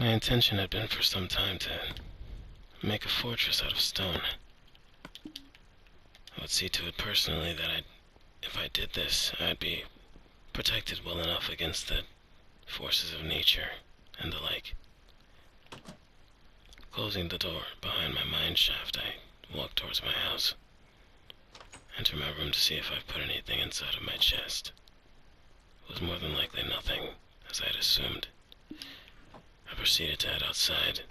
My intention had been for some time to make a fortress out of stone. I would see to it personally that if I did this, I'd be protected well enough against the forces of nature and the like. Closing the door behind my mine shaft, I walked towards my house. Entered my room to see if I've put anything inside of my chest. It was more than likely nothing, as I had assumed. I proceeded to head outside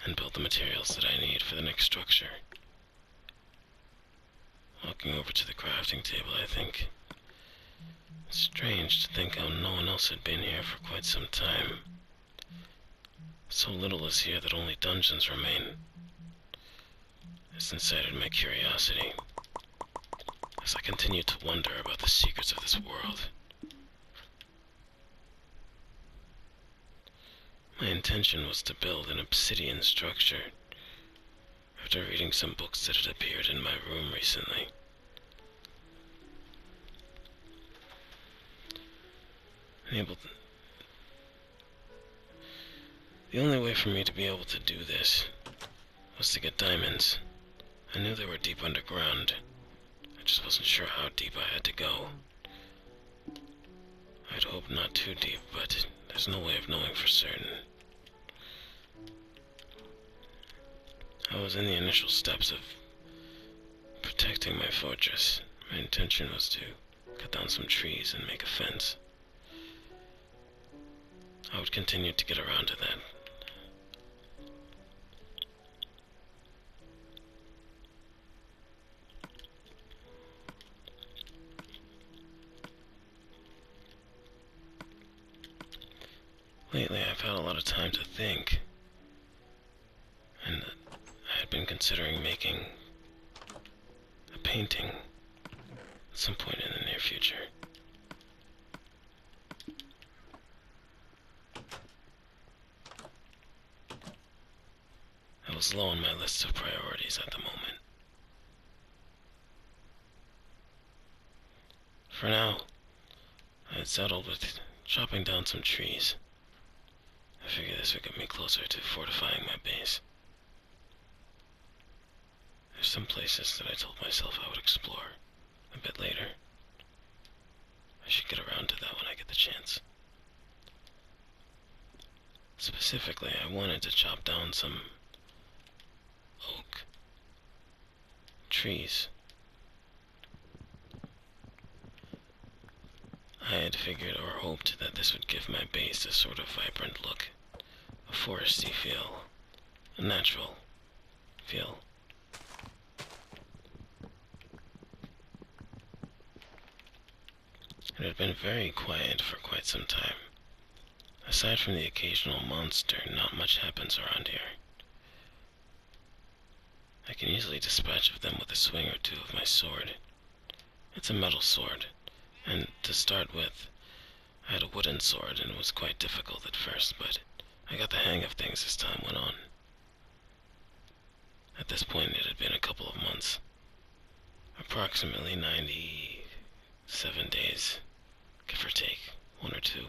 and build the materials that I need for the next structure. Walking over to the crafting table, I think, it's strange to think how no one else had been here for quite some time. So little is here that only dungeons remain. This incited my curiosity, as I continued to wonder about the secrets of this world. My intention was to build an obsidian structure, after reading some books that had appeared in my room recently. The only way for me to be able to do this was to get diamonds. I knew they were deep underground. I just wasn't sure how deep I had to go. I'd hope not too deep, but there's no way of knowing for certain. I was in the initial steps of protecting my fortress. My intention was to cut down some trees and make a fence. I would continue to get around to that. Lately, I've had a lot of time to think, and I had been considering making a painting at some point in the near future. It was low on my list of priorities at the moment. For now, I had settled with chopping down some trees. I figured this would get me closer to fortifying my base. There's some places that I told myself I would explore a bit later. I should get around to that when I get the chance. Specifically, I wanted to chop down some oak trees. I had figured or hoped that this would give my base a sort of vibrant look, a foresty feel, a natural feel. It had been very quiet for quite some time. Aside from the occasional monster, not much happens around here. I can easily dispatch of them with a swing or two of my sword. It's a metal sword, and to start with, I had a wooden sword and it was quite difficult at first, but I got the hang of things as time went on. At this point, it had been a couple of months. Approximately 97 days, give or take, 1 or 2.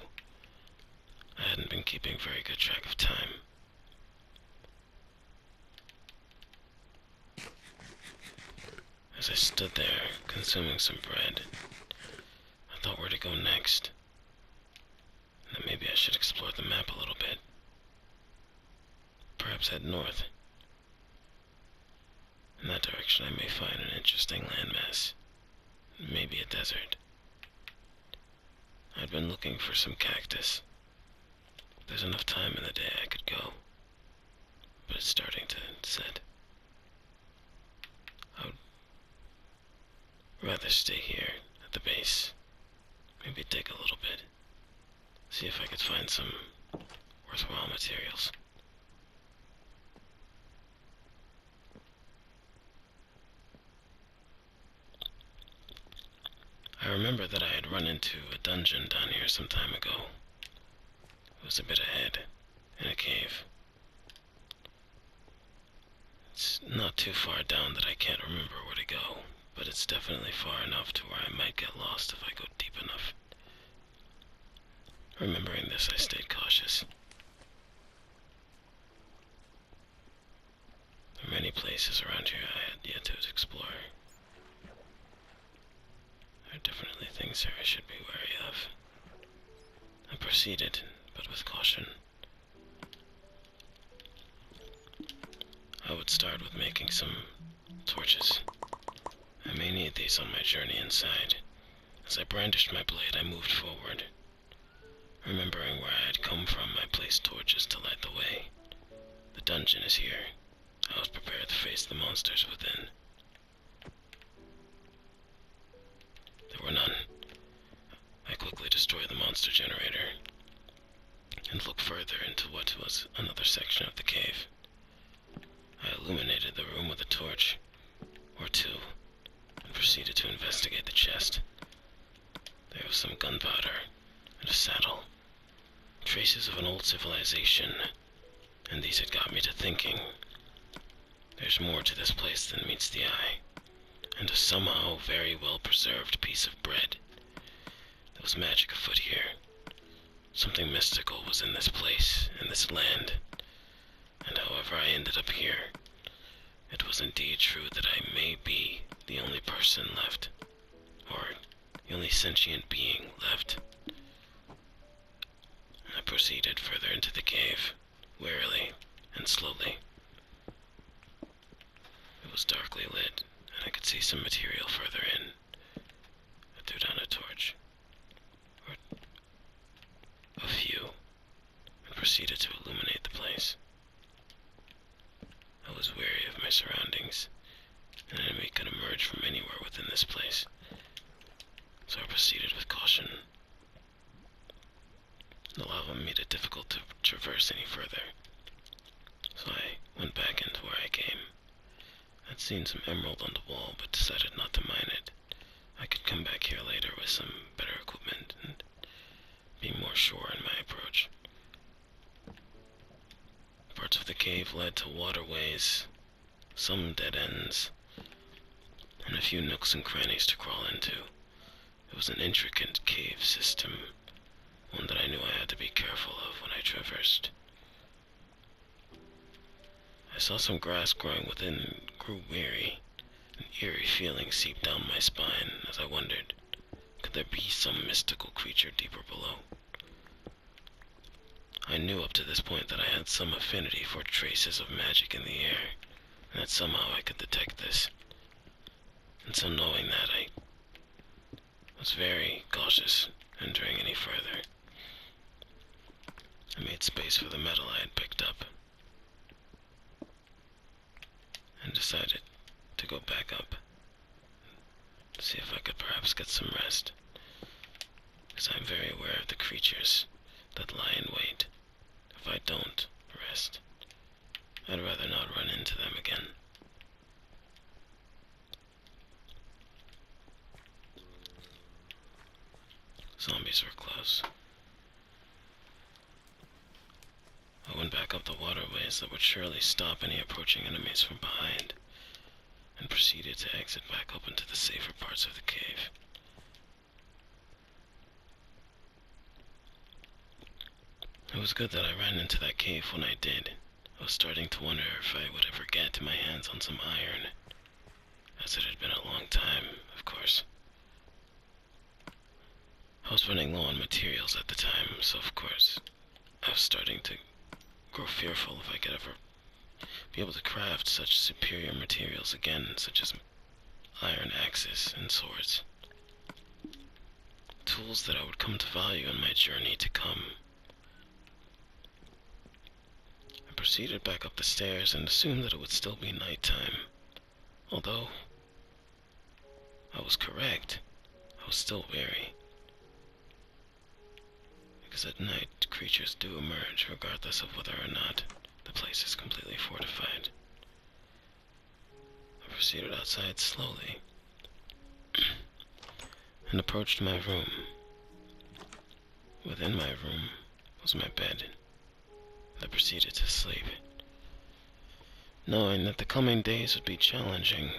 I hadn't been keeping very good track of time. As I stood there, consuming some bread, I thought where to go next. And that maybe I should explore the map a little bit. Perhaps head north. In that direction I may find an interesting landmass. Maybe a desert. I'd been looking for some cactus. If there's enough time in the day I could go. But it's starting to set. I would rather stay here at the base. Maybe dig a little bit. See if I could find some worthwhile materials. I remember that I had run into a dungeon down here some time ago. It was a bit ahead, in a cave. It's not too far down that I can't remember where to go, but it's definitely far enough to where I might get lost if I go deep enough. Remembering this, I stayed cautious. There are many places around here I had yet to explore. There are definitely things here I should be wary of. I proceeded, but with caution. I would start with making some torches. I may need these on my journey inside. As I brandished my blade, I moved forward. Remembering where I had come from, I placed torches to light the way. The dungeon is here. I was prepared to face the monsters within. There were none. I quickly destroyed the monster generator and looked further into what was another section of the cave. I illuminated the room with a torch or two and proceeded to investigate the chest. There was some gunpowder and a saddle, traces of an old civilization, and these had got me to thinking. There's more to this place than meets the eye, and a somehow very well-preserved piece of bread. There was magic afoot here. Something mystical was in this place, in this land, and however I ended up here, it was indeed true that I may be the only person left, or the only sentient being left. I proceeded further into the cave, warily and slowly. It was darkly lit, and I could see some material further in. I threw down a torch, or a few, and proceeded to illuminate the place. I was wary of my surroundings. An enemy could emerge from anywhere within this place, so I proceeded with caution. The lava made it difficult to traverse any further, so I went back into where I came. I'd seen some emerald on the wall, but decided not to mine it. I could come back here later with some better equipment and be more sure in my approach. Parts of the cave led to waterways, some dead ends, and a few nooks and crannies to crawl into. It was an intricate cave system, one that I knew I had to be careful of when I traversed. I saw some grass growing within and grew weary. An eerie feeling seeped down my spine as I wondered, could there be some mystical creature deeper below? I knew up to this point that I had some affinity for traces of magic in the air, and that somehow I could detect this. And so knowing that, I was very cautious entering any further. I made space for the metal I had picked up, and decided to go back up, to see if I could perhaps get some rest, because I'm very aware of the creatures that lie in wait. If I don't rest, I'd rather not run into them again. Zombies were close. I went back up the waterways that would surely stop any approaching enemies from behind, and proceeded to exit back up into the safer parts of the cave. It was good that I ran into that cave when I did. I was starting to wonder if I would ever get my hands on some iron, as it had been a long time, of course. I was running low on materials at the time, so of course, I was starting to grow fearful if I could ever be able to craft such superior materials again, such as iron axes and swords. Tools that I would come to value in my journey to come. I proceeded back up the stairs and assumed that it would still be nighttime. Although I was correct, I was still wary. Because at night, creatures do emerge regardless of whether or not the place is completely fortified. I proceeded outside slowly and approached my room. Within my room was my bed. I proceeded to sleep, knowing that the coming days would be challenging.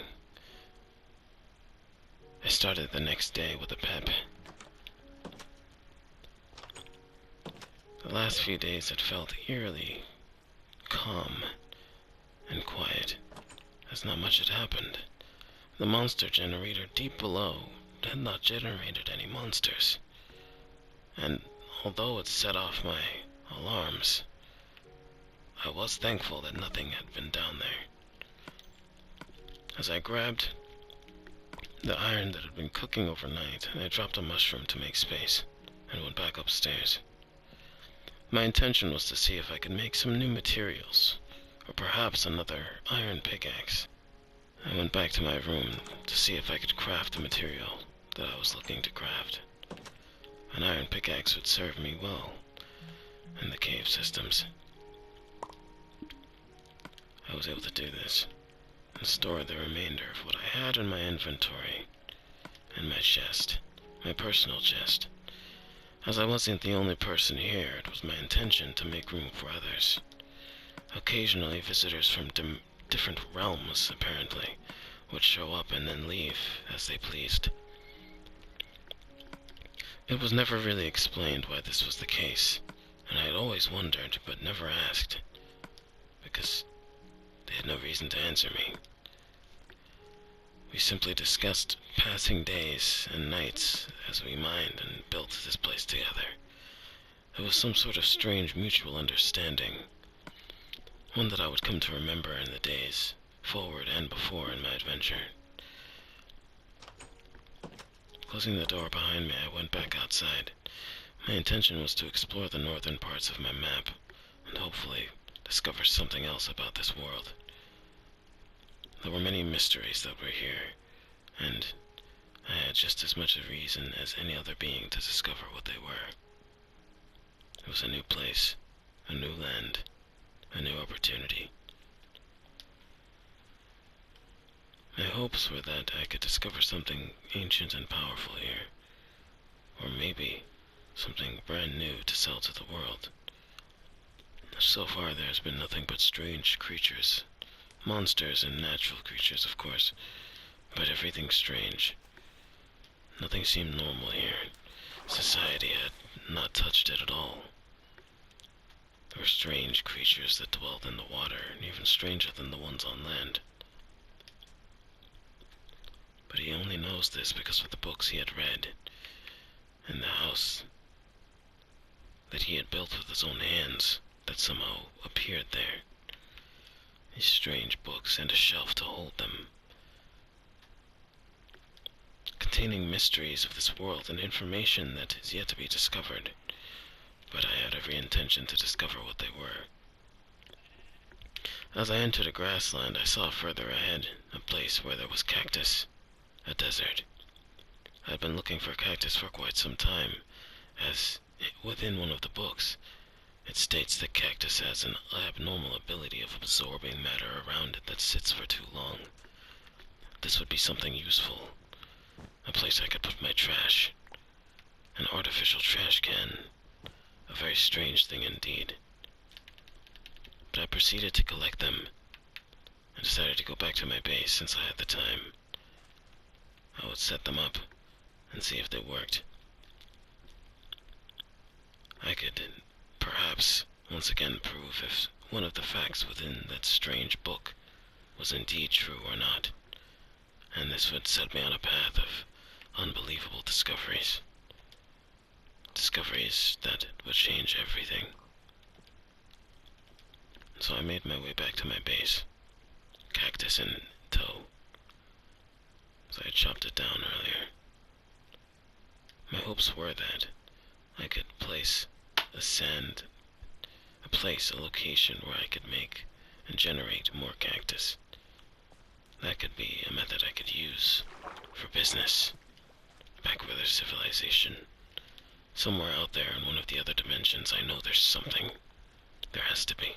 I started the next day with a pep. The last few days had felt eerily calm and quiet. as not much had happened. The monster generator deep below had not generated any monsters, and although it set off my alarms, I was thankful that nothing had been down there. As I grabbed the iron that had been cooking overnight, I dropped a mushroom to make space, and went back upstairs. My intention was to see if I could make some new materials, or perhaps another iron pickaxe. I went back to my room to see if I could craft the material that I was looking to craft. An iron pickaxe would serve me well in the cave systems. I was able to do this and store the remainder of what I had in my inventory in my chest, my personal chest. As I wasn't the only person here, it was my intention to make room for others. Occasionally, visitors from different realms, apparently, would show up and then leave as they pleased. It was never really explained why this was the case, and I had always wondered, but never asked, because they had no reason to answer me. We simply discussed passing days and nights as we mined and built this place together. It was some sort of strange mutual understanding, one that I would come to remember in the days forward and before in my adventure. Closing the door behind me, I went back outside. My intention was to explore the northern parts of my map, and hopefully discover something else about this world. There were many mysteries that were here, and I had just as much a reason as any other being to discover what they were. It was a new place, a new land, a new opportunity. My hopes were that I could discover something ancient and powerful here, or maybe something brand new to sell to the world. So far there has been nothing but strange creatures, monsters and natural creatures, of course, but everything strange. Nothing seemed normal here. Society had not touched it at all. There were strange creatures that dwelled in the water, and even stranger than the ones on land. But he only knows this because of the books he had read, and the house that he had built with his own hands that somehow appeared there. These strange books and a shelf to hold them, containing mysteries of this world and information that is yet to be discovered. But I had every intention to discover what they were. As I entered a grassland, I saw further ahead a place where there was cactus, a desert. I had been looking for cactus for quite some time, as within one of the books, it states that cactus has an abnormal ability of absorbing matter around it that sits for too long. This would be something useful, a place I could put my trash, an artificial trash can, a very strange thing indeed. But I proceeded to collect them, and decided to go back to my base since I had the time. I would set them up and see if they worked. I could perhaps once again prove if one of the facts within that strange book was indeed true or not, and this would set me on a path of unbelievable discoveries. Discoveries that would change everything. So I made my way back to my base, cactus in tow, as I had chopped it down earlier. My hopes were that I could place a location where I could make and generate more cactus. That could be a method I could use for business, back with their civilization. Somewhere out there in one of the other dimensions, I know there's something. There has to be.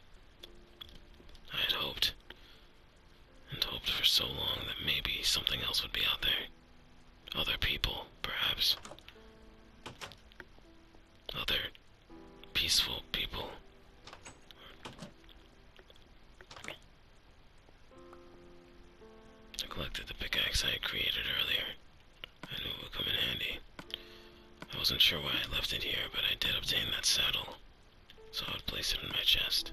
I had hoped, and hoped for so long that maybe something else would be out there. Other people, perhaps. Other peaceful people. I collected the pickaxe I had created earlier. I knew it would come in handy. I wasn't sure why I left it here, but I did obtain that saddle, so I would place it in my chest.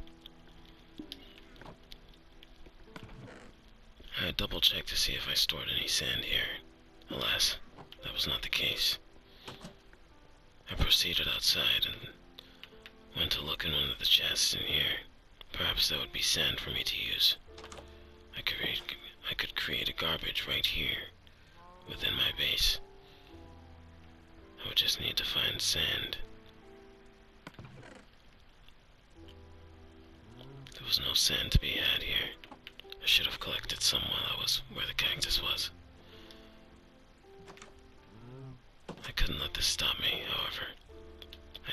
I double-checked to see if I stored any sand here. Alas, that was not the case. I proceeded outside and went to look in one of the chests in here. Perhaps that would be sand for me to use. I could create a garbage right here, within my base. I would just need to find sand. There was no sand to be had here. I should have collected some while I was where the cactus was. I couldn't let this stop me, however.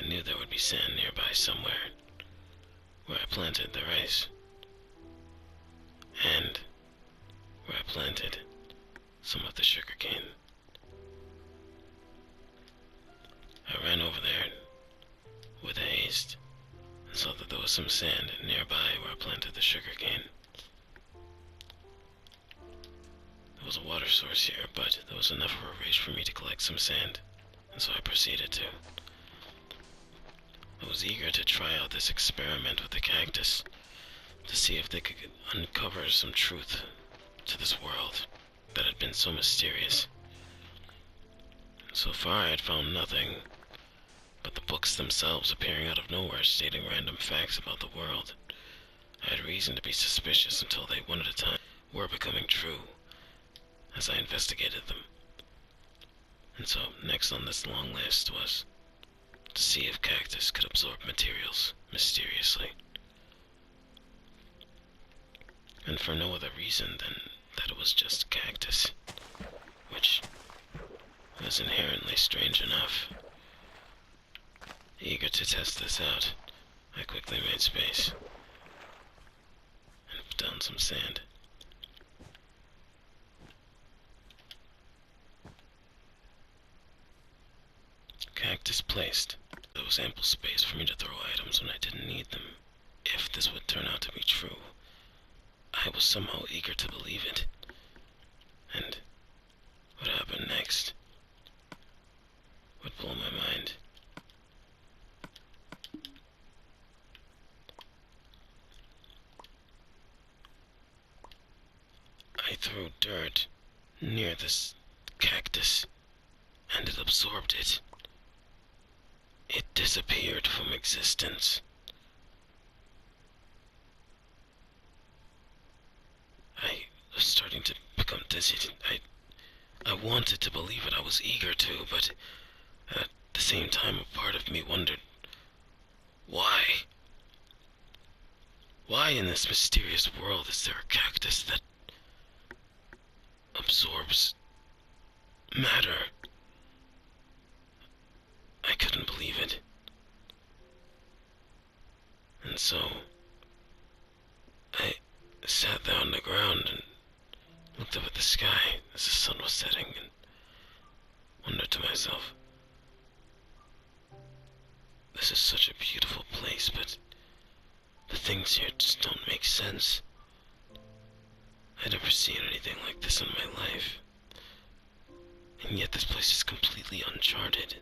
I knew there would be sand nearby somewhere, where I planted the rice, and where I planted some of the sugarcane. I ran over there with haste and saw that there was some sand nearby where I planted the sugarcane. There was a water source here, but there was enough of a reach for me to collect some sand, and so I proceeded to. I was eager to try out this experiment with the cactus, to see if they could uncover some truth to this world that had been so mysterious. So far I had found nothing, but the books themselves appearing out of nowhere stating random facts about the world. I had reason to be suspicious until they, one at a time, were becoming true as I investigated them. And so, next on this long list was to see if cactus could absorb materials mysteriously. And for no other reason than that it was just cactus, which was inherently strange enough. Eager to test this out, I quickly made space and put down some sand. Cactus placed. There was ample space for me to throw items when I didn't need them. If this would turn out to be true, I was somehow eager to believe it. And what happened next would blow my mind. I threw dirt near this cactus, and it absorbed it. It disappeared from existence. I was starting to become dizzy. I wanted to believe it, I was eager to, but at the same time a part of me wondered, why? Why in this mysterious world is there a cactus that absorbs matter? I couldn't believe it. And so, I sat there on the ground and looked up at the sky as the sun was setting and wondered to myself, this is such a beautiful place, but the things here just don't make sense. I'd never seen anything like this in my life. And yet this place is completely uncharted,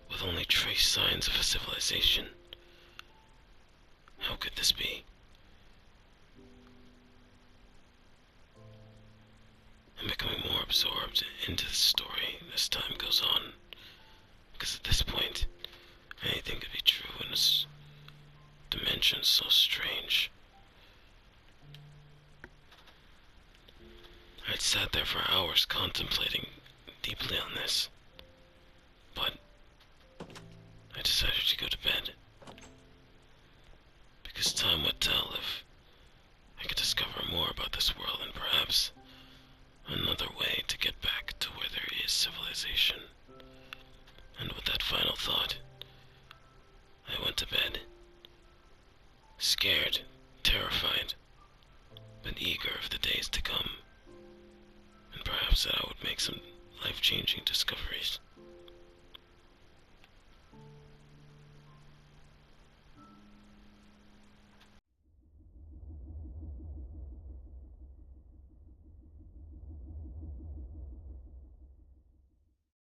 with only trace signs of a civilization. How could this be? I'm becoming more absorbed into the story as time goes on, because at this point, anything could be true in this dimension so strange. I'd sat there for hours contemplating deeply on this, but I decided to go to bed, because time would tell if I could discover more about this world and perhaps another way to get back to where there is civilization. And with that final thought, I went to bed, scared, terrified, but eager of the days to come, and perhaps that I would make some life-changing discoveries.